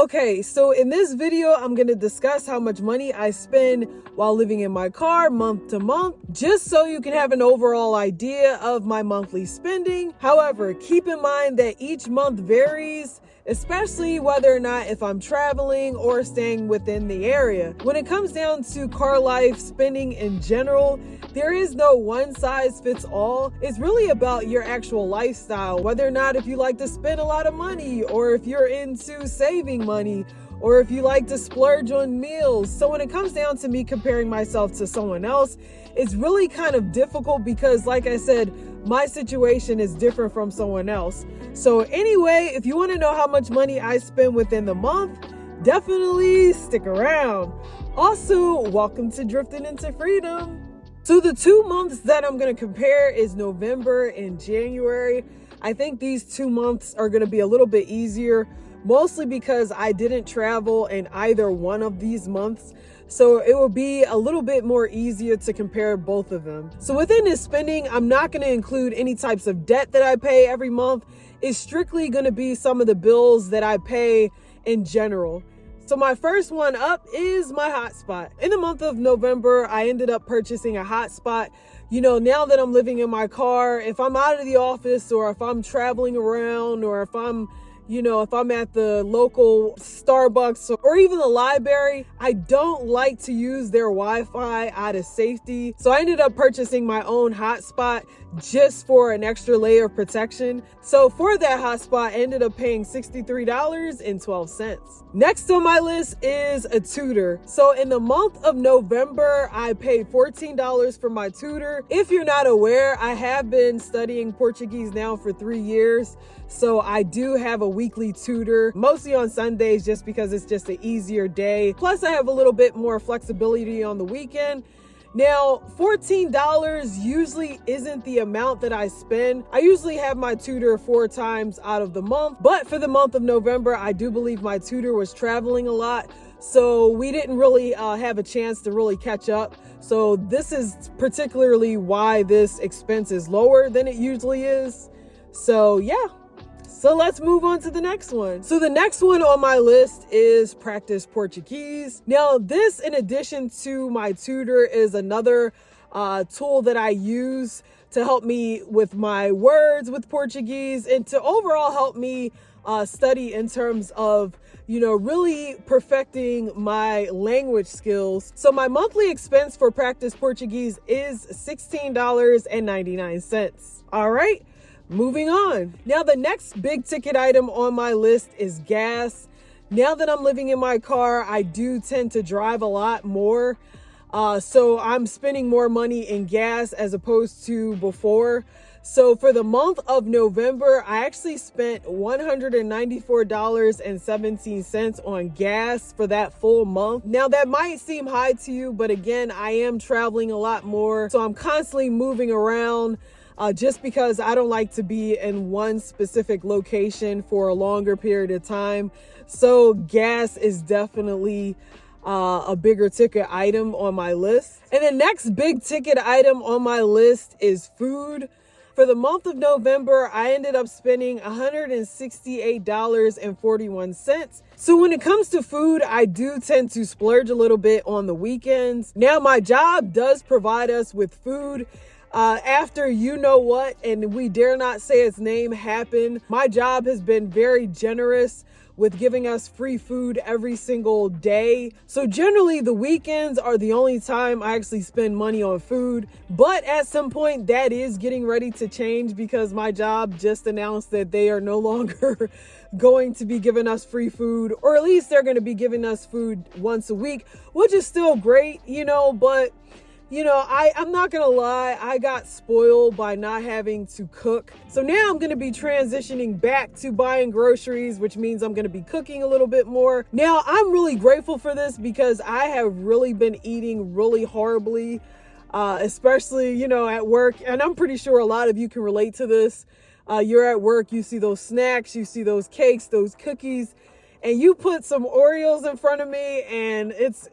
Okay, so in this video, I'm going to discuss how much money I spend while living in my car month to month, just so you can have an overall idea of my monthly spending. However, keep in mind that each month varies, especially whether or not if I'm traveling or staying within the area. When it comes down to car life spending in general, there is no one size fits all. It's really about your actual lifestyle, whether or not if you like to spend a lot of money, or if you're into saving money, or if you like to splurge on meals. So when it comes down to me comparing myself to someone else, it's really kind of difficult because, like I said, my situation is different from someone else. So anyway, if you want to know how much money I spend within the month, definitely stick around. Also, welcome to Drifting into Freedom. So the 2 months that I'm going to compare is November and January. I think these 2 months are going to be a little bit easier, mostly because I didn't travel in either one of these months. So it will be a little bit more easier to compare both of them. So within this spending, I'm not going to include any types of debt that I pay every month. It's strictly going to be some of the bills that I pay in general. So my first one up is my hotspot. In the month of November, I ended up purchasing a hotspot. You know, now that I'm living in my car, if I'm out of the office or if I'm traveling around or if I'm at the local Starbucks or even the library, I don't like to use their Wi-Fi out of safety. So I ended up purchasing my own hotspot just for an extra layer of protection. So for that hotspot, I ended up paying $63.12. Next on my list is a tutor. So in the month of November, I paid $14 for my tutor. If you're not aware, I have been studying Portuguese now for 3 years. So I do have a weekly tutor, mostly on Sundays, just because it's just an easier day. Plus I have a little bit more flexibility on the weekend. Now, $14 usually isn't the amount that I spend. I usually have my tutor 4 times out of the month, but for the month of November, I do believe my tutor was traveling a lot. So we didn't really have a chance to really catch up. So this is particularly why this expense is lower than it usually is. So yeah. So let's move on to the next one. So the next one on my list is practice Portuguese. Now this, in addition to my tutor, is another tool that I use to help me with my words with Portuguese and to overall help me study in terms of, really perfecting my language skills. So my monthly expense for practice Portuguese is $16.99. All right. Moving on. Now, the next big ticket item on my list is gas. Now that I'm living in my car, I do tend to drive a lot more. So I'm spending more money in gas as opposed to before. So for the month of November, I actually spent $194.17 on gas for that full month. Now that might seem high to you, but again, I am traveling a lot more. So I'm constantly moving around. Just because I don't like to be in one specific location for a longer period of time. So gas is definitely a bigger ticket item on my list. And the next big ticket item on my list is food. For the month of November, I ended up spending $168.41. So when it comes to food, I do tend to splurge a little bit on the weekends. Now, my job does provide us with food. After and we dare not say its name happened, my job has been very generous with giving us free food every single day. So generally the weekends are the only time I actually spend money on food. But at some point that is getting ready to change because my job just announced that they are no longer going to be giving us free food, or at least they're going to be giving us food once a week, which is still great, but I'm not going to lie, I got spoiled by not having to cook. So now I'm going to be transitioning back to buying groceries, which means I'm going to be cooking a little bit more. Now, I'm really grateful for this because I have really been eating really horribly, especially, at work. And I'm pretty sure a lot of you can relate to this. You're at work, you see those snacks, you see those cakes, those cookies, and you put some Oreos in front of me and it's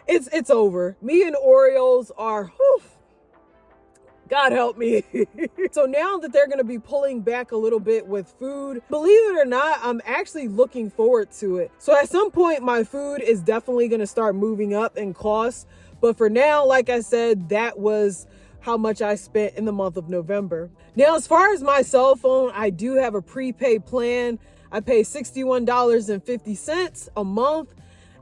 It's over. Me and Oreos are, God help me. So now that they're going to be pulling back a little bit with food, believe it or not, I'm actually looking forward to it. So at some point, my food is definitely going to start moving up in cost. But for now, like I said, that was how much I spent in the month of November. Now, as far as my cell phone, I do have a prepaid plan. I pay $61.50 a month.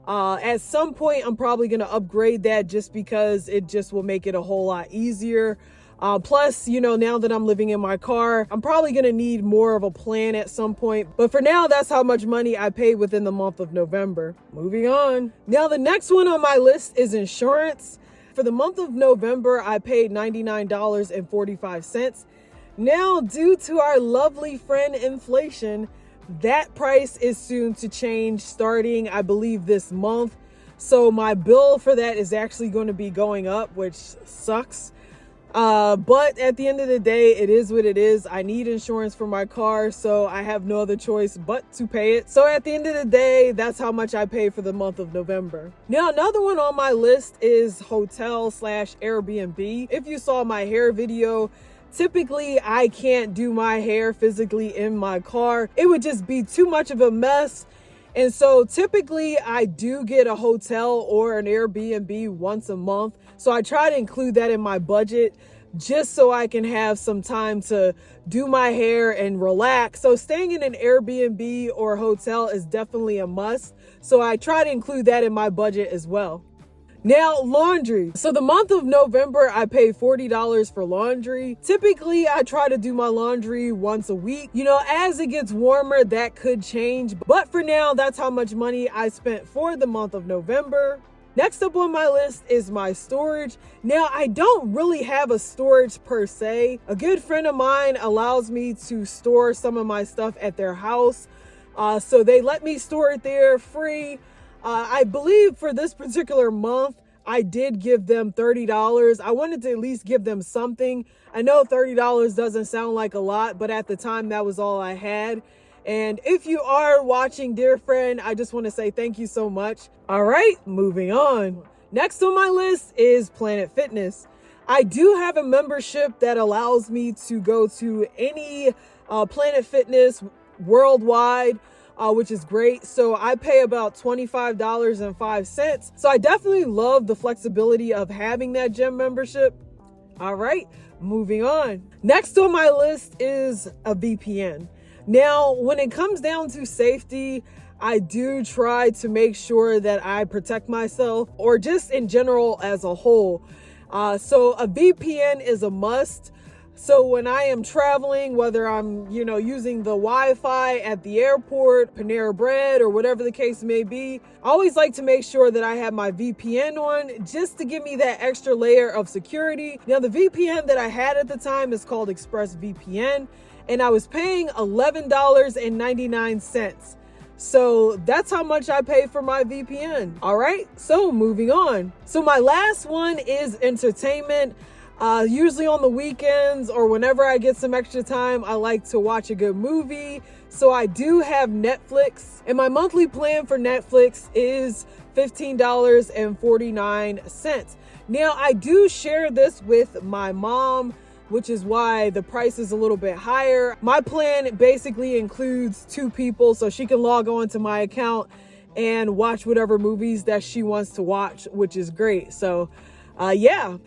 At some point, I'm probably going to upgrade that just because it just will make it a whole lot easier. Plus, you know, now that I'm living in my car, I'm probably going to need more of a plan at some point. But for now, that's how much money I paid within the month of November. Moving on. Now, the next one on my list is insurance. For the month of November, I paid $99.45. Now, due to our lovely friend inflation, that price is soon to change starting, I believe, this month. So my bill for that is actually going to be going up, which sucks. But at the end of the day, it is what it is. I need insurance for my car, so I have no other choice but to pay it. So at the end of the day, that's how much I pay for the month of November. Now, another one on my list is hotel/Airbnb. If you saw my hair video, typically I can't do my hair physically in my car. It would just be too much of a mess. And so typically I do get a hotel or an Airbnb once a month. So I try to include that in my budget just so I can have some time to do my hair and relax. So staying in an Airbnb or hotel is definitely a must. So I try to include that in my budget as well. Now, laundry. So the month of November, I pay $40 for laundry. Typically, I try to do my laundry once a week. You know, as it gets warmer, that could change. But for now, that's how much money I spent for the month of November. Next up on my list is my storage. Now, I don't really have a storage per se. A good friend of mine allows me to store some of my stuff at their house. So they let me store it there free. I believe for this particular month, I did give them $30. I wanted to at least give them something. I know $30 doesn't sound like a lot, but at the time, that was all I had. And if you are watching, dear friend, I just want to say thank you so much. All right, moving on. Next on my list is Planet Fitness. I do have a membership that allows me to go to any Planet Fitness worldwide, which is great. So I pay about $25.05. So I definitely love the flexibility of having that gym membership. All right, moving on. Next on my list is a VPN. Now, when it comes down to safety, I do try to make sure that I protect myself, or just in general as a whole. So a VPN is a must. So when I am traveling, whether I'm, using the Wi-Fi at the airport, Panera Bread, or whatever the case may be, I always like to make sure that I have my VPN on just to give me that extra layer of security. Now, the VPN that I had at the time is called ExpressVPN, and I was paying $11.99. So that's how much I pay for my VPN. All right, so moving on. So my last one is entertainment. Usually on the weekends or whenever I get some extra time, I like to watch a good movie. So I do have Netflix, and my monthly plan for Netflix is $15.49. Now, I do share this with my mom, which is why the price is a little bit higher. My plan basically includes two people, so she can log on to my account and watch whatever movies that she wants to watch, which is great. So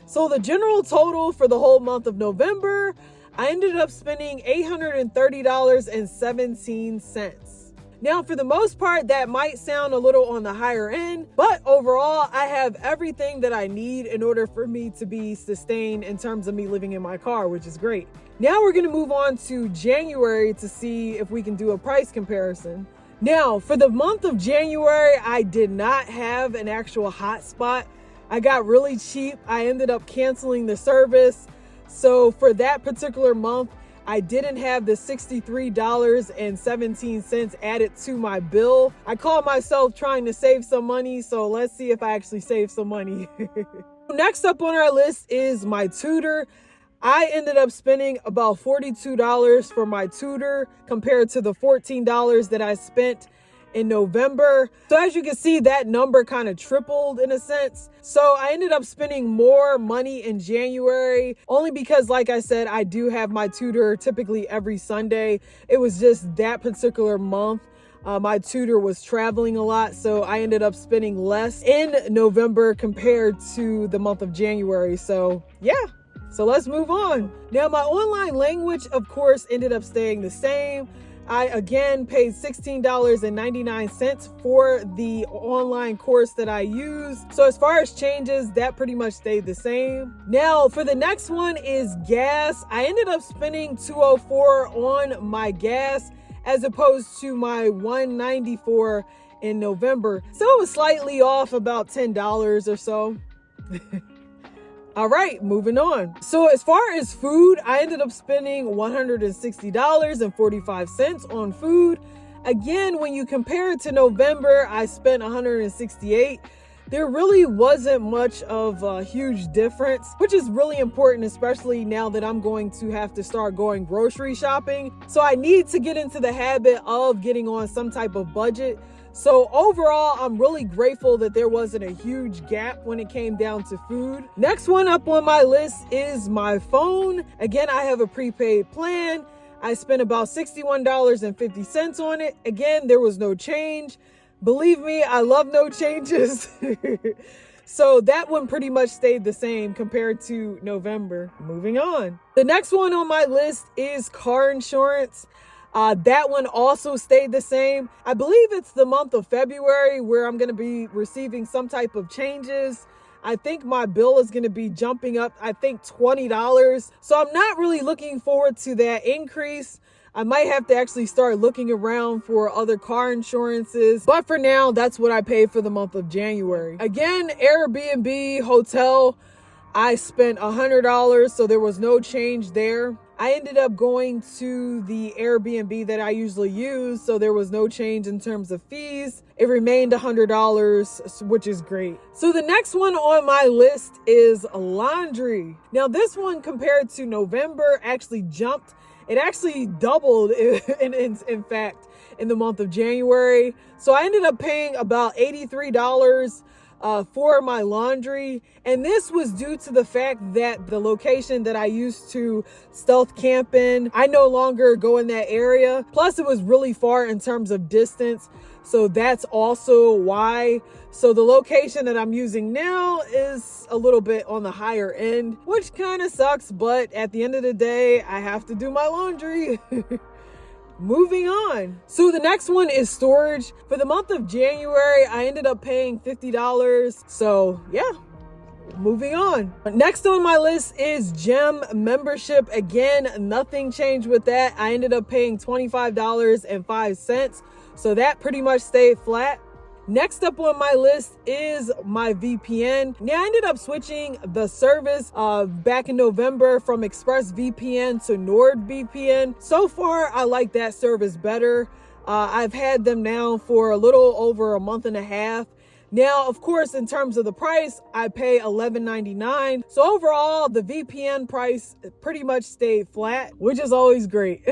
so the general total for the whole month of November, I ended up spending $830.17. Now, for the most part, that might sound a little on the higher end, but overall, I have everything that I need in order for me to be sustained in terms of me living in my car, which is great. Now we're going to move on to January to see if we can do a price comparison. Now, for the month of January, I did not have an actual hotspot. I got really cheap. I ended up canceling the service. So for that particular month, I didn't have the $63.17 added to my bill. I call myself trying to save some money, so let's see if I actually save some money. Next up on our list is my tutor. I ended up spending about $42 for my tutor compared to the $14 that I spent in November. So as you can see, that number kind of tripled in a sense. So I ended up spending more money in January, only because, like I said, I do have my tutor typically every Sunday. It was just that particular month. My tutor was traveling a lot, so I ended up spending less in November compared to the month of January. So yeah. So let's move on. Now, my online language, of course, ended up staying the same. I again paid $16.99 for the online course that I used. So as far as changes, that pretty much stayed the same. Now, for the next one is gas. I ended up spending $204 on my gas as opposed to my $194 in November. So it was slightly off, about $10 or so. All right, moving on. So as far as food, I ended up spending $160.45 on food. Again, when you compare it to November, I spent $168. There really wasn't much of a huge difference, which is really important, especially now that I'm going to have to start going grocery shopping. So I need to get into the habit of getting on some type of budget. So overall, I'm really grateful that there wasn't a huge gap when it came down to food. Next one up on my list is my phone. Again, I have a prepaid plan. I spent about $61.50 on it. Again, there was no change. Believe me, I love no changes. So that one pretty much stayed the same compared to November. Moving on. The next one on my list is car insurance. That one also stayed the same. I believe it's the month of February where I'm going to be receiving some type of changes. I think my bill is going to be jumping up, I think $20. So I'm not really looking forward to that increase. I might have to actually start looking around for other car insurances. But for now, that's what I paid for the month of January. Again, Airbnb, hotel, I spent $100, so there was no change there. I ended up going to the Airbnb that I usually use, so there was no change in terms of fees. It remained $100, which is great. So the next one on my list is laundry. Now this one compared to November actually jumped. It actually doubled in fact in the month of January. So I ended up paying about $83 for my laundry. And this was due to the fact that the location that I used to stealth camp in, I no longer go in that area. Plus it was really far in terms of distance. So that's also why. So the location that I'm using now is a little bit on the higher end, which kind of sucks. But at the end of the day, I have to do my laundry. Moving on. So the next one is storage. For the month of January, I ended up paying $50. So yeah, moving on. Next on my list is gym membership. Again, nothing changed with that. I ended up paying $25.05. So that pretty much stayed flat. Next up on my list is my VPN. Now, I ended up switching the service back in November from ExpressVPN to NordVPN. So far, I like that service better. I've had them now for a little over a month and a half. Now, of course, in terms of the price, I pay $11.99. So overall, the VPN price pretty much stayed flat, which is always great.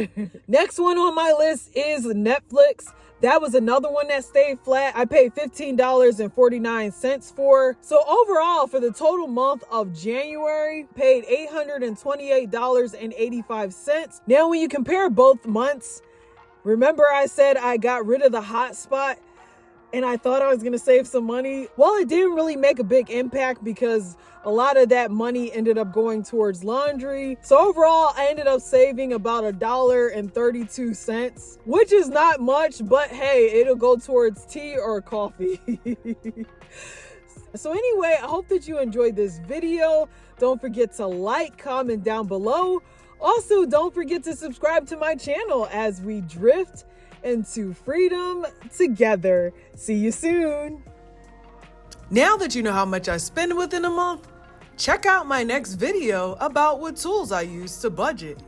Next one on my list is Netflix. That was another one that stayed flat. I paid $15.49 for. So overall, for the total month of January, paid $828.85. Now, when you compare both months, remember I said I got rid of the hotspot and I thought I was going to save some money? Well, it didn't really make a big impact because a lot of that money ended up going towards laundry. So overall, I ended up saving about $1.32, which is not much, but hey, it'll go towards tea or coffee. So anyway, I hope that you enjoyed this video. Don't forget to like, comment down below. Also, don't forget to subscribe to my channel as we drift into freedom together. See you soon. Now that you know how much I spend within a month, check out my next video about what tools I use to budget.